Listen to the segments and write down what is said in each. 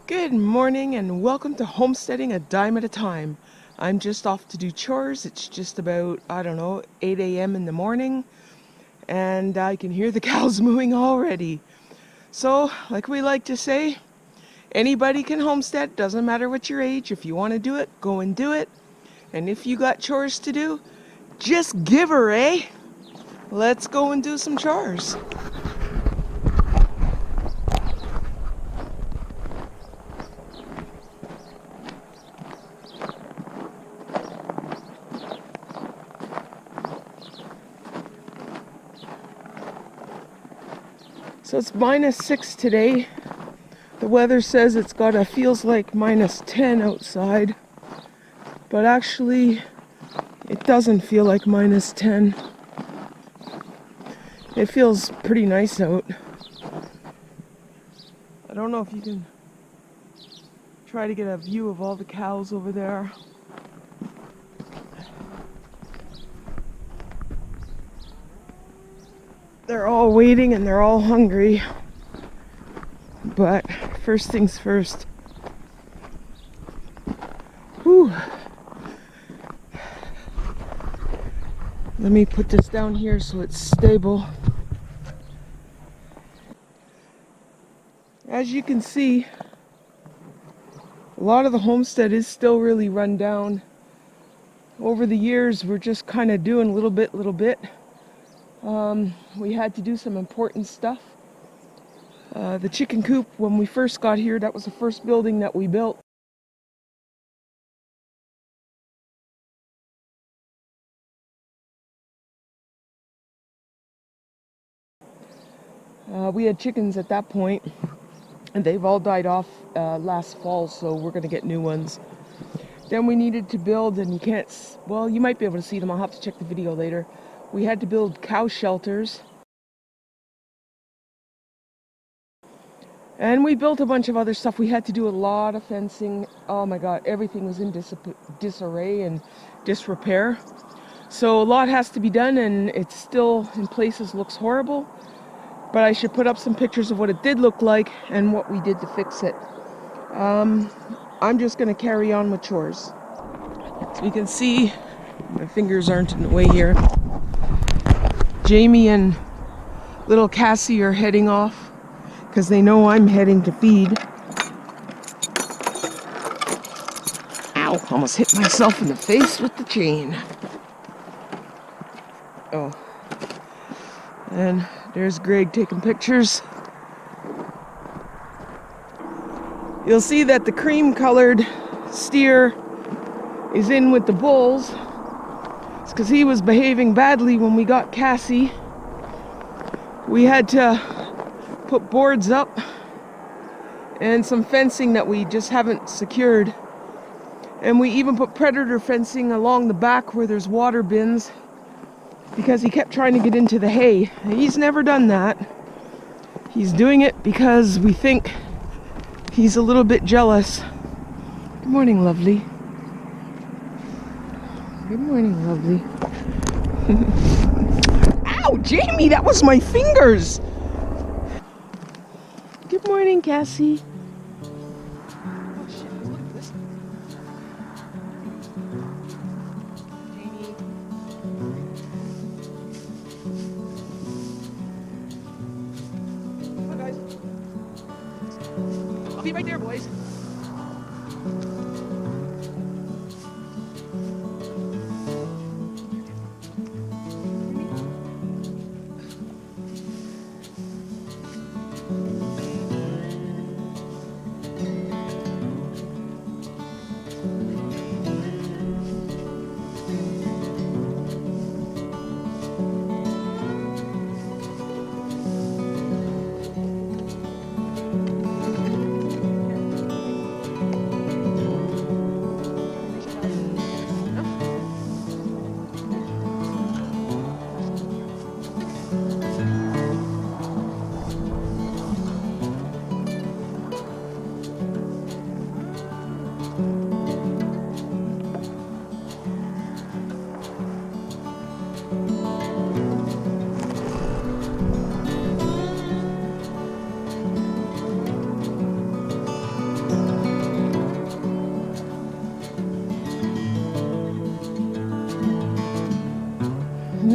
Good morning and welcome to Homesteading a Dime at a Time. I'm just off to do chores. It's just about, 8 a.m. in the morning, and I can hear the cows mooing already. So, like we like to say, anybody can homestead, doesn't matter what your age. If you want to do it, go and do it. And if you got chores to do, just give her, eh? Let's go and do some chores. So it's -6 today. The weather says feels like -10 outside, but actually it doesn't feel like -10. It feels pretty nice out. I don't know if you can try to get a view of all the cows over there. They're all waiting and they're all hungry. But first things first. Whew. Let me put this down here so it's stable. As you can see, a lot of the homestead is still really run down. Over the years, we're just kind of doing little bit. We had to do some important stuff. The chicken coop, when we first got here, that was the first building that we built. We had chickens at that point, and they've all died off last fall, so we're going to get new ones. Then we needed to build, and you might be able to see them, I'll have to check the video later. We had to build cow shelters. And we built a bunch of other stuff. We had to do a lot of fencing. Oh my God, everything was in disarray and disrepair. So a lot has to be done, and it still, in places, looks horrible. But I should put up some pictures of what it did look like and what we did to fix it. I'm just going to carry on with chores. So you can see, my fingers aren't in the way here. Jamie and little Cassie are heading off because they know I'm heading to feed. Ow, almost hit myself in the face with the chain. Oh. And there's Greg taking pictures. You'll see that the cream-colored steer is in with the bulls. It's because he was behaving badly when we got Cassie. We had to put boards up and some fencing that we just haven't secured. And we even put predator fencing along the back where there's water bins, because he kept trying to get into the hay. He's never done that. He's doing it because we think he's a little bit jealous. Good morning, lovely. Good morning, lovely. Ow, Jamie, that was my fingers. Good morning, Cassie. Oh shit, look at this. Jamie. Come on, guys. I'll be right there, boys.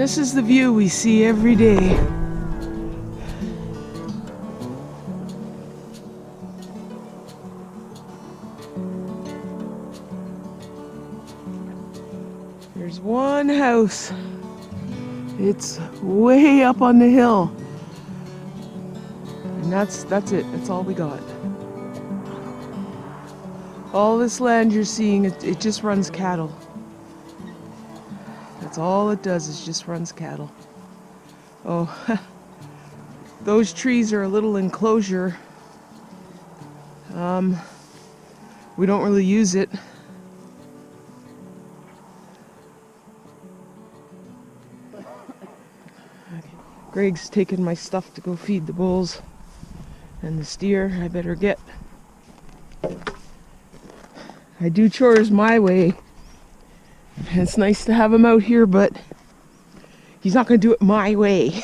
this is the view we see every day. There's one house. It's way up on the hill. And that's it. That's all we got. All this land you're seeing, it just runs cattle. That's all it does, is just runs cattle. Oh, those trees are a little enclosure. We don't really use it. Greg's taking my stuff to go feed the bulls and the steer. I better get. I do chores my way. And it's nice to have him out here, but he's not going to do it my way.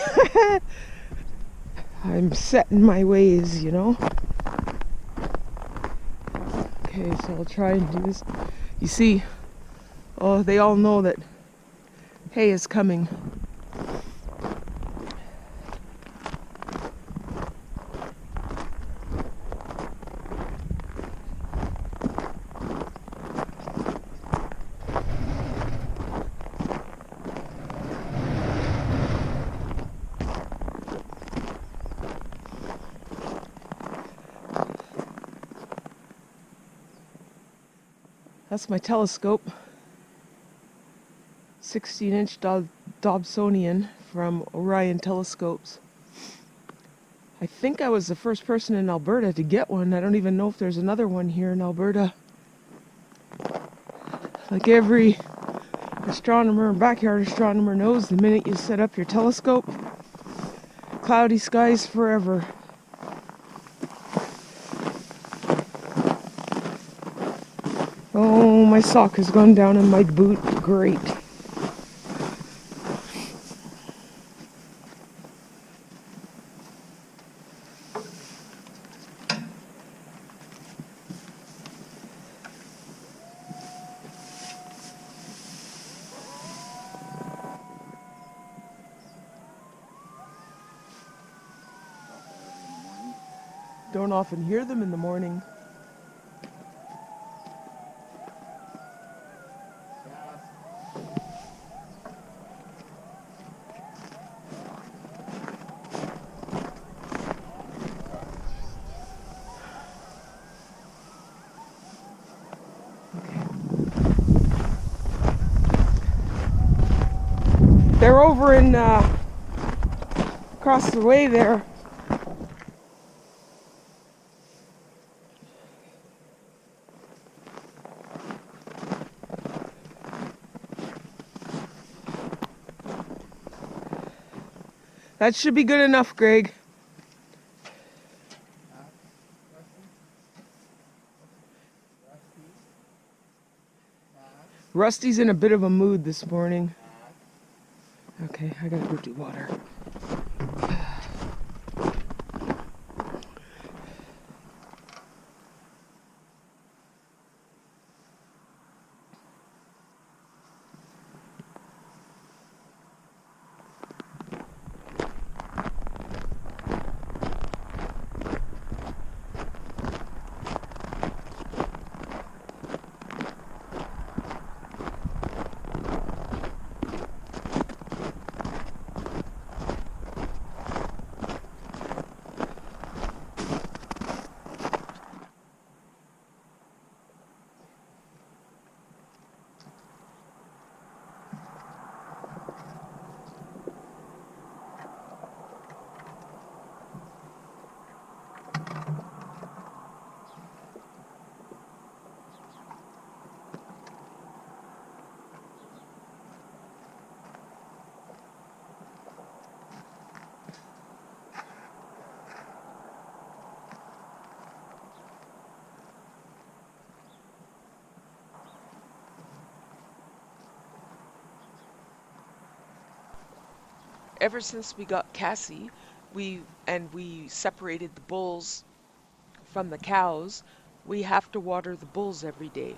I'm set in my ways, you know. Okay, so I'll try and do this. You see, oh, they all know that hay is coming. That's my telescope, 16-inch Dobsonian from Orion Telescopes. I think I was the first person in Alberta to get one. I don't even know if there's another one here in Alberta. Like every astronomer, backyard astronomer knows, the minute you set up your telescope, cloudy skies forever. Oh, my sock has gone down in my boot. Great. Don't often hear them in the morning. They're over in, across the way there. That should be good enough, Greg. Rusty's in a bit of a mood this morning. Okay, I gotta go do water. Ever since we got Cassie, we separated the bulls from the cows, we have to water the bulls every day.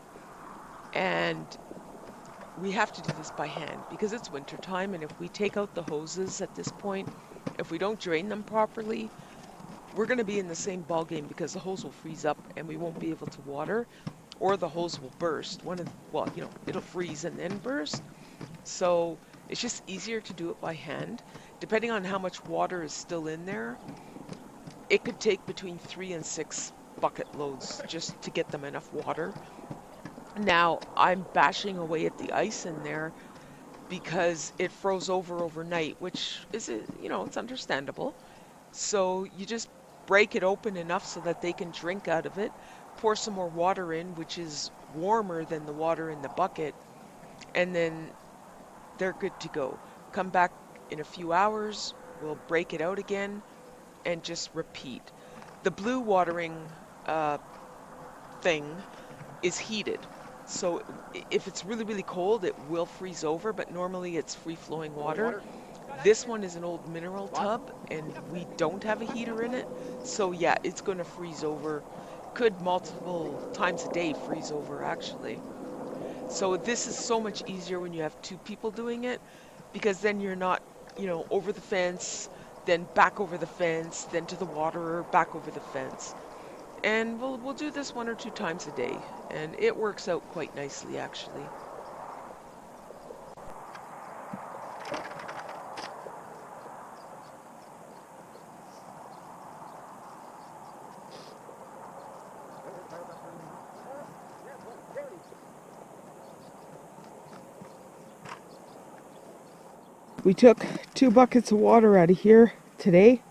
And we have to do this by hand because it's winter time, and if we take out the hoses at this point, if we don't drain them properly, we're going to be in the same ball game because the hose will freeze up and we won't be able to water, or the hose will burst. Well, you know, it'll freeze and then burst. So it's just easier to do it by hand. Depending on how much water is still in there, it could take between 3 and 6 bucket loads just to get them enough water. Now, I'm bashing away at the ice in there because it froze over overnight, which is, you know, it's understandable. So you just break it open enough so that they can drink out of it, pour some more water in, which is warmer than the water in the bucket, and then they're good to go. Come back in a few hours, we'll break it out again, and just repeat. The blue watering thing is heated. So if it's really, really cold, it will freeze over, but normally it's free-flowing water. This one is an old mineral tub, and we don't have a heater in it. So yeah, it's going to freeze over. Could multiple times a day freeze over, actually. So this is so much easier when you have 2 people doing it, because then you're not, you know, over the fence, then back over the fence, then to the waterer, back over the fence. And we'll do this 1 or 2 times a day, and it works out quite nicely, actually. We took 2 buckets of water out of here today.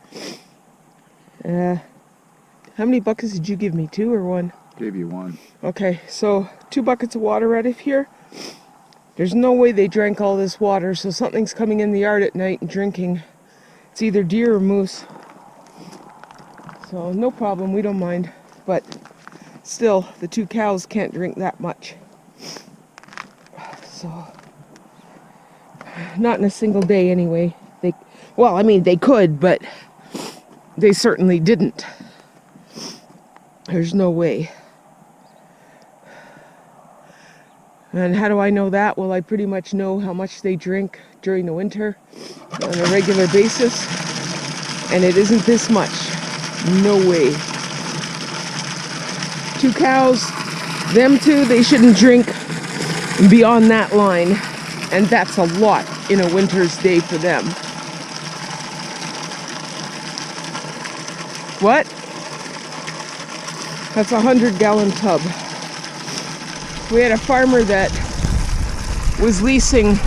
How many buckets did you give me? 2 or 1? Gave you 1. Okay, so 2 buckets of water out of here. There's no way they drank all this water, so something's coming in the yard at night and drinking. It's either deer or moose. So no problem, we don't mind. But still, the 2 cows can't drink that much. So, not in a single day anyway. Well, I mean, they could, but they certainly didn't. There's no way. And how do I know that? Well, I pretty much know how much they drink during the winter on a regular basis. And it isn't this much. No way. 2 cows, them 2, they shouldn't drink beyond that line. And that's a lot in a winter's day for them. What? That's a 100-gallon tub. We had a farmer that was leasing,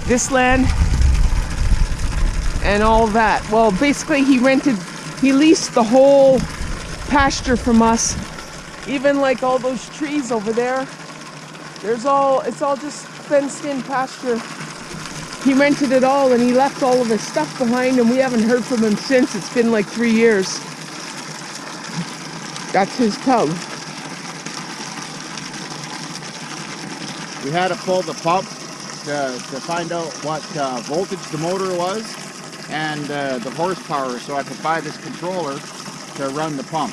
this land and all that. Well, basically he leased the whole pasture from us. Even like all those trees over there. It's all just fenced in pasture. He rented it all and he left all of his stuff behind, and we haven't heard from him since. It's been like 3 years. That's his tub. We had to pull the pump to find out what voltage the motor was and the horsepower, so I could buy this controller to run the pump.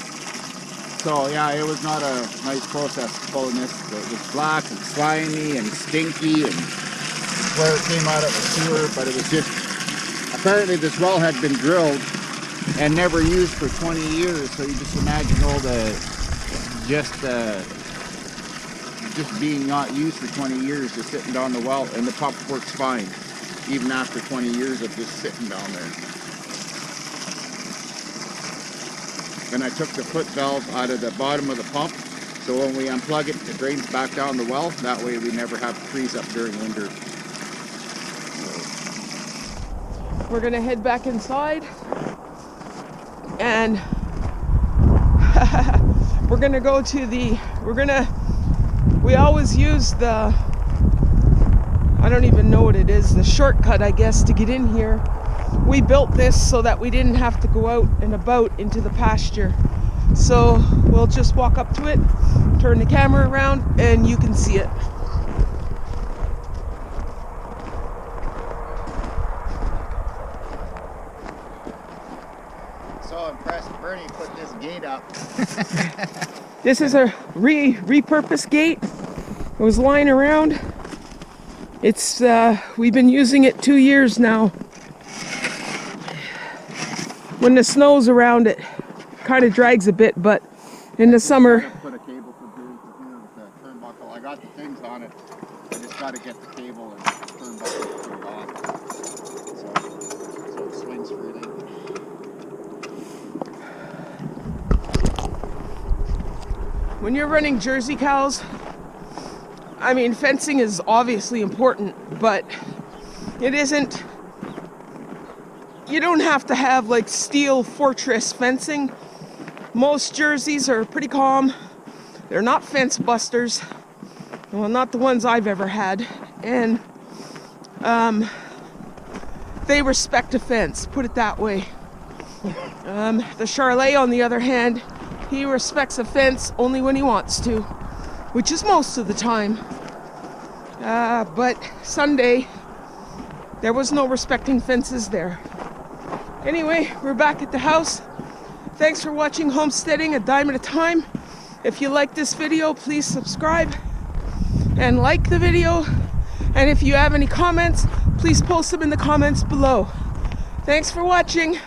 So yeah, it was not a nice process pulling this. It was black and slimy and stinky, and where it came out of the sewer, but it was just, apparently this well had been drilled and never used for 20 years, so you just imagine all the, just being not used for 20 years, just sitting down the well, and the pump works fine, even after 20 years of just sitting down there. Then I took the foot valve out of the bottom of the pump, so when we unplug it, it drains back down the well. That way we never have to freeze up during winter. We're gonna head back inside, and we're gonna go to we always use the, I don't even know what it is, the shortcut, I guess, to get in here. We built this so that we didn't have to go out and about into the pasture. So we'll just walk up to it, turn the camera around, and you can see it. So impressed Bernie put this gate up. This is a repurposed gate. was lying around. It's we've been using it 2 years now. When the snow's around, it kind of drags a bit, but in the summer. Put a cable from here to here with the turnbuckle. I got the things on it. I just got to get the cable and turnbuckle turned on. So it swings freely. When you're running Jersey cows, I mean, fencing is obviously important, but it isn't. You don't have to have like steel fortress fencing. Most Jerseys are pretty calm. They're not fence busters. Well, not the ones I've ever had. And they respect a fence, put it that way. The Charolais, on the other hand, he respects a fence only when he wants to, which is most of the time. But Sunday, there was no respecting fences there. Anyway, we're back at the house. Thanks for watching Homesteading a Dime at a Time. If you like this video, please subscribe and like the video. And if you have any comments, please post them in the comments below. Thanks for watching.